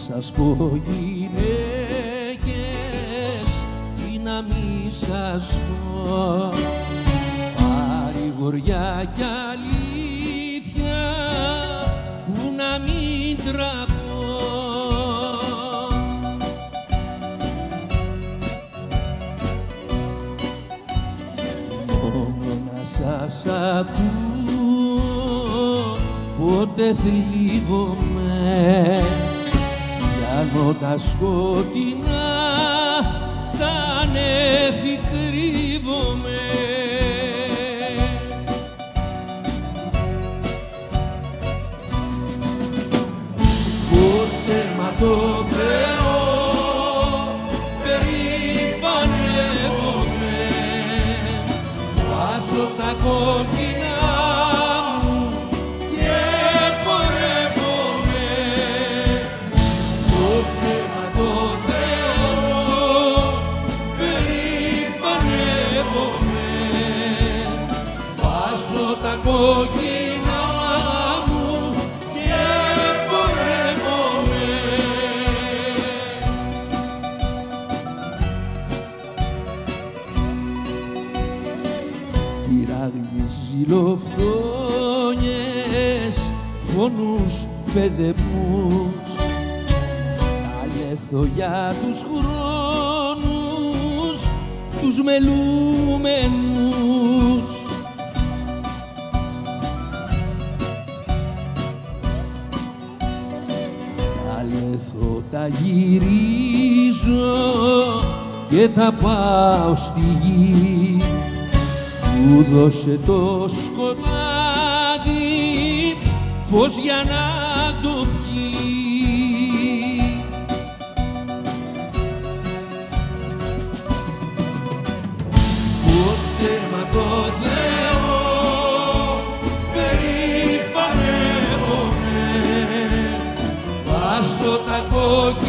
σας πω γυναίκες, τι να μη σας πω, παρηγοριά κι αλήθεια που να μην τραπώ. Μόνο να σας ακούω πότε θλίβομαι, πιάνω τα σκοτεινά στα νέφη κρύβομαι. Πότε μα το Θεό περηφανεύομαι, βάζω τα κόκκινα μου και πορεύομαι. Πότε μα το Θεό περηφανεύομαι, βάζω τα κόκκινα μου και πορεύομαι. Τυράγνες, ζηλοφθόνιες, φόνους, παιδεμούς, τα λέθω για τους χρόνους, τους μελούμενους. Τα λέθω τα γυρίζω και τα πάω στη γη, μου δώσε το σκοτάδι φως για να το πιει. Πότε μα το Θεό περηφανεύομαι, βάζω τα κόκκινα